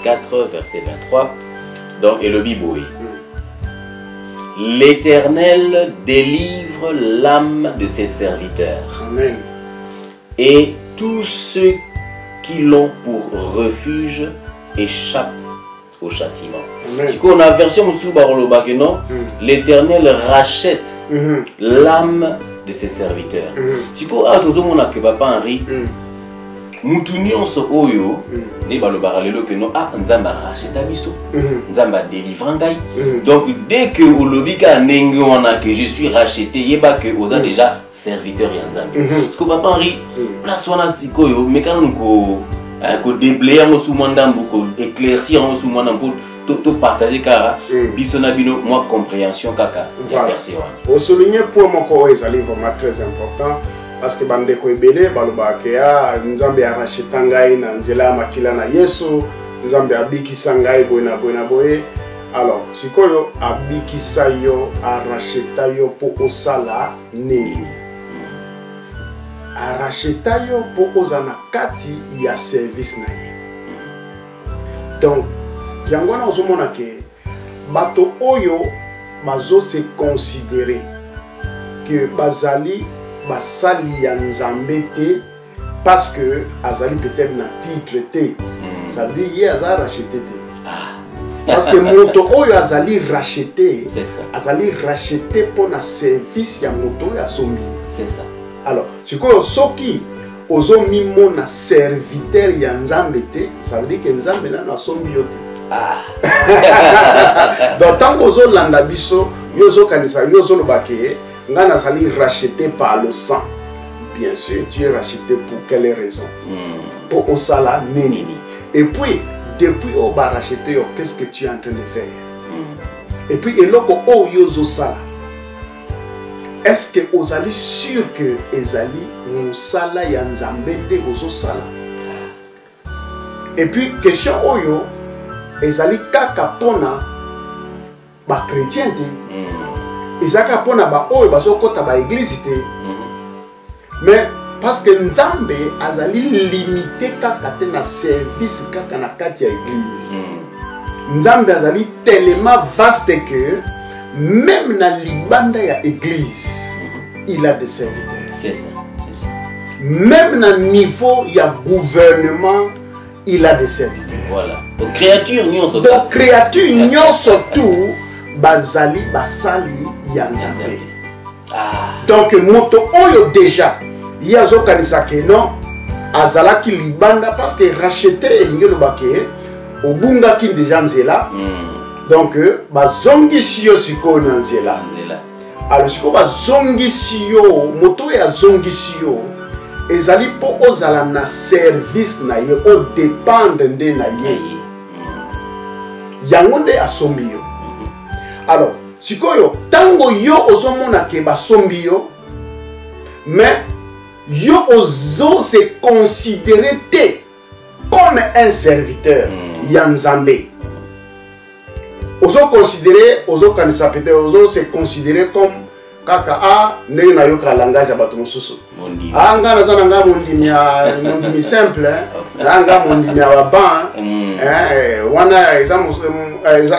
4, verset 23. Donc, et le Biboé. L'Éternel délivre l'âme de ses serviteurs. Amen. Et tous ceux qui l'ont pour refuge échappent au châtiment. Si on a version non, l'Éternel rachète l'âme de ses serviteurs. Si on a tout le monde que papa Henri, Moutunion so oyo, ne balobara lelo que non ah nzamba racheta biso, nzamba délivrangai. Donc dès que au lobby ka ndenge wana que je suis racheté, yeba que oza déjà serviteur ya nzambe. Parce que papa Henri place wana sikoyo mekana ko déblayer mo soumandambu ko éclaircir mo soumandambu to partager kara biso na bino moi compréhension kaka ya verset wana. Au souligner pour mon ko ezali vraiment très important. Parce que bande ko ebele baloba ke ya nzambe aracheta ngai na nzela makila na Yesu, nzambe abikisa ngai boina boye. Alors sikoyo abikisa yo aracheta yo po osala nini, aracheta yo po ozana kati ya service na ye. Donc yango na ozomona ke bato oyo bazo se considérer que bazali basali ya nzambe te parce que azali peut-être na titre te, ça veut dire azali racheté te. Parce que moto oyo azali racheté, azali racheté pour na service ya moto ya sombi. C'est ça. Alors sikoyo soki ozo mimo na serviteur ya nzambe te, ça veut dire que nzambe na sombi yo te. Donc tant ozo landa biso yo zo kanisa yo zo lobake ngana sali racheté par le sang. Bien sûr, tu es racheté pour quelle raison? Pour osala nini. Et puis, depuis au ba racheté, qu'est-ce que tu es en train de faire? Et puis, eloko o yozo sala. Est-ce que ozali sûr que ezali musala ya nzambe de ozo sala? Et puis, question oyo ezali kaka pona ba chrétien te. Ezaka pona ba oyo bazokota ba église te. Mais parce que nzambe azali limité kaka te na service kaka na kati ya église. Nzambe azali tellement vaste que même na libanda ya église il a des serviteurs. C'est ça. Même na niveau ya gouvernement il a des serviteurs. Voilà. Donc créature nyonso. Donc créature nyonso tout bazali basali ya nzambe. Donc moto oyo déjà yazo kanisa ke non azala ki libanda parce que racheté elingelo bake obunga ki déjà nzela. Donc bazongi siyo siko na nzela. Alors siko bazongi siyo moto ya zongi siyo ezali po ozala na service na ye o dépendre nde na ye. Yango nde asombi yo. Alors, sikoyo, tango yo ozomona ke basombi yo, mais yo ozo se considérer te comme un serviteur yanzambe. Ozo considérer, ozo kanisa pete, ozo se considérer comme kaka a ne na yo ka langage abato mosusu. Anga na zana nga mondimi simple, anga mondimi ababa, wana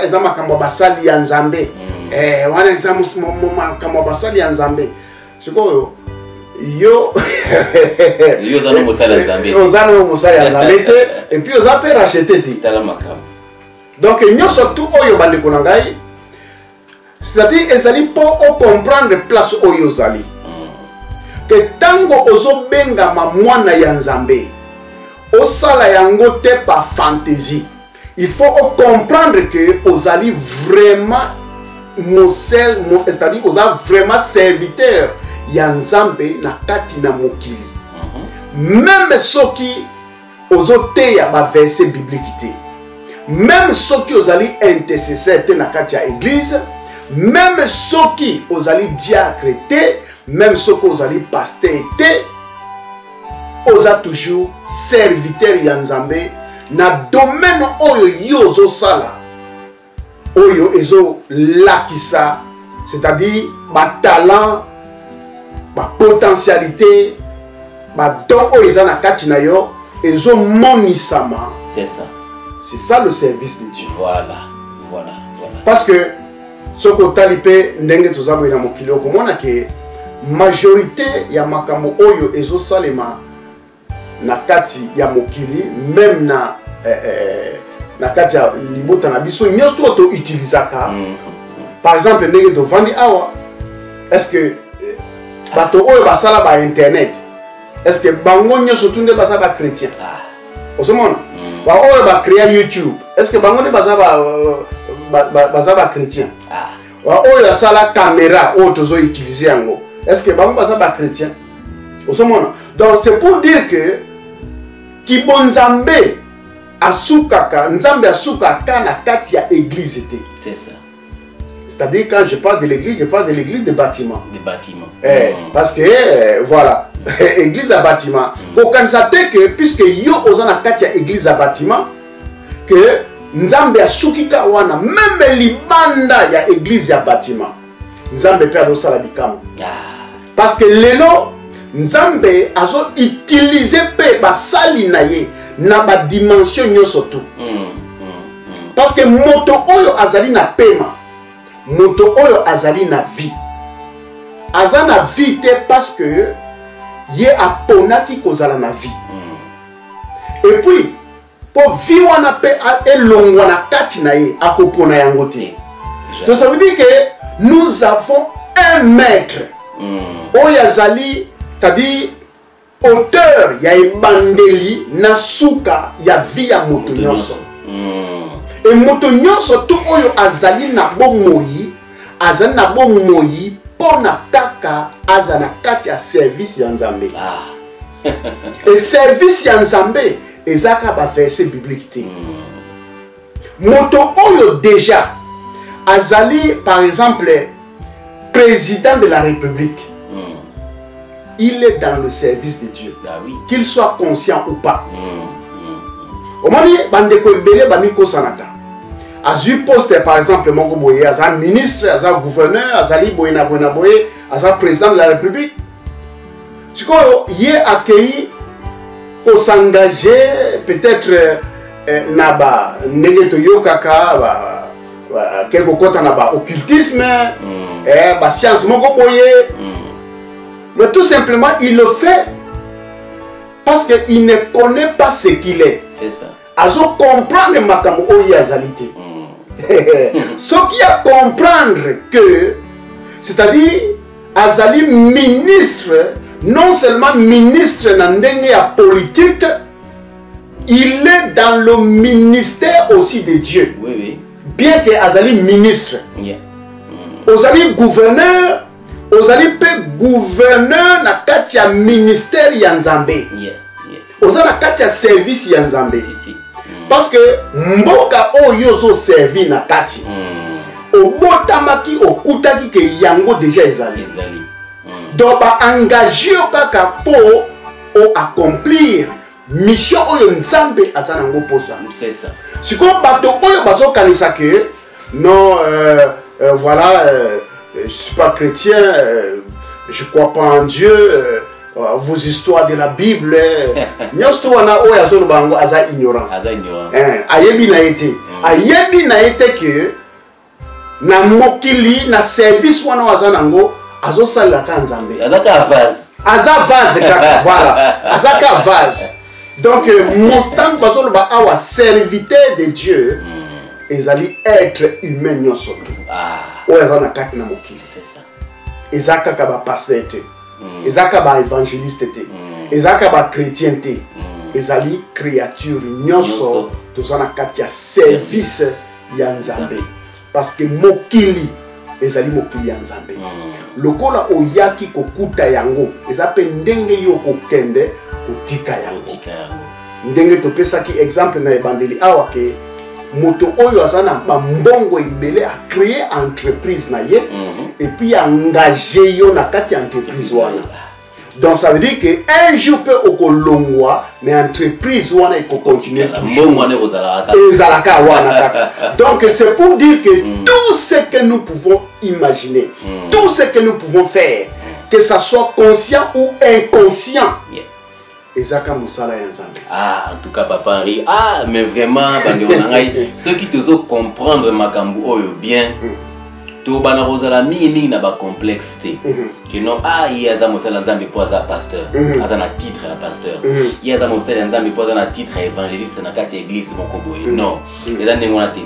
ezama kamba basali ya nzambe. Wana ezama kamba basali ya nzambe. Sikoyo yo yo zana mosala ya nzambe. Yo zana mosala ya nzambe te et puis oza pe racheter te. Tala makam. Donc nyoso tout oyo bandeko na ngai. C'est-à-dire ezali po o comprendre place oyo zali. Que tango ozo benga ma mwana ya nzambe osala yango te pa fantaisie. Il faut comprendre que ozali vraiment c'est-à-dire oza vraiment serviteur ya nzambe na kati na mokili. Même soki ozo te ya ba verset biblique te. Même soki ozali intercesseur te na kati ya église, même soki ozali diacre te, même soki ozali pasteur te, oza toujours serviteur ya nzambe na domaine oyo yo ozo sala oyo ezo lakisa, c'est-à-dire ba talent, ba potentialité, ba don oyo eza na kati na yo ezo monisama. C'est ça. C'est ça le service de Dieu. Voilà. Parce que ce que talipé ndenge tozabo ina mokili okomona ke majorité ya makambo oyo ezo salema na kati ya mokili même na kati ya libota na biso nyonso to utilisaka. Par exemple ndenge to vandi awa, est-ce que bato oyo basala ba internet, est-ce que bango nyonso tunde basala ba chrétien? Osomona ba oyo ba créer YouTube, est-ce que bango ne basala ba chrétien? Ba oyo basala caméra oyo tozo utiliser yango, est-ce que bango basala ba chrétien? Osomona. Donc c'est pour dire que kibonzambe asukaka nzambe asukaka na kati ya église était. C'est ça. C'est-à-dire quand je parle de l'église, je parle de l'église des bâtiments. Des bâtiments. Parce que voilà, église à bâtiment. Quand ça fait que puisque yo ozana kati ya église à bâtiment que nzambe asukika wana même libanda ya église ya bâtiment. Nzambe pe ado sala bikamo. Parce que lelo nzambe azo utiliser pe basali na ye na ba dimension nyoso tout. Parce que moto oyo azali na pema, moto oyo azali na vie. Azana vie te parce que ye aponaki kozala na vie. Et puis pour vie wana pe elongwa na kati na ye akopona yango te. Donc ça veut dire que nous avons un maître. Oyo azali, c'est-à-dire auteur ya ebandeli na suka ya vie ya moto nyonso. Et moto nyonso tout oyo azali na bomoi, azali na bomoi pona kaka azana kati ya service ya nzambe. Et service ya nzambe ezaka ba verset biblique te. Moto oyo déjà azali par exemple président de la République. Il est dans le service de Dieu. Qu'il soit conscient ou pas. Au moment où bandeko ebele bamiko sanaka. Azu poste par exemple moko boye, aza ministre, aza gouverneur, azali boye na boye, aza président de la République. Tu vois, il est accueilli pour s'engager peut-être naba negeto yokaka quelque côté naba occultisme, ba science moko boye. Mais tout simplement, il le fait parce qu'il ne connaît pas ce qu'il est. C'est ça. Azo comprendre makambo oyo azalité. Ce qui a comprendre que, c'est-à-dire, azali ministre, non seulement ministre na ndenge ya politique, il est dans le ministère aussi de Dieu. Oui, oui. Bien que azali ministre. Ozali gouverneur, ozali pe gouverneur na kati ya ministère ya Nzambe. Ozali na kati ya service ya Nzambe. Parce que mboka oyo zo servi na kati. Obotamaki okutaki ke yango déjà ezali. Donc ba engagé kaka po o accomplir mission oyo Nzambe azana ngo posa. C'est ça. Siko bato oyo bazo kanisa que non voilà je suis pas chrétien, je crois pas en Dieu, vos histoires de la Bible, nyosto wana oyo azolo bango aza ignorant. Ayebi na été que na mokili na service wana waza nango azo sala ka Nzambe. Azaka vase. Aza vase kaka voilà. Azaka vase. Donc mon stand bazolo ba awa serviteur de Dieu. Ezali être humain nyonso. Oyo na kati na mokili. C'est ça. Ezaka ka ba pasteur te. Ezaka ba évangéliste te. Ezaka ba chrétien te. Ezali créature nyonso tozana kati ya service ya Nzambe. Parce que mokili ezali mokili ya Nzambe. Lokola oyaki kokuta yango, ezape ndenge yo kokende kotika yango. Ndenge topesaki exemple na ebandeli awa ke moto oyo azana ba mbongo ibele a créer entreprise na ye et puis engager yo na kati entreprise wana. Donc ça veut dire que un jour peut okolongwa mais entreprise wana iko continuer ezalaka wana kaka. Donc c'est pour dire que tout ce que nous pouvons imaginer, tout ce que nous pouvons faire, que ça soit conscient ou inconscient, ezaka mosala ya nzambe. Ah, en tout cas papa Henri, ah mais vraiment ceux qui te ont comprendre makambu oyo bien. To bana rozala mingi na ba complexité. Que non ah il y a za mosala nzambe po za pasteur, aza na titre ya pasteur. Il y a za mosala nzambe po za na titre évangéliste na kati ya église moko boye. Non, eza ndengona te.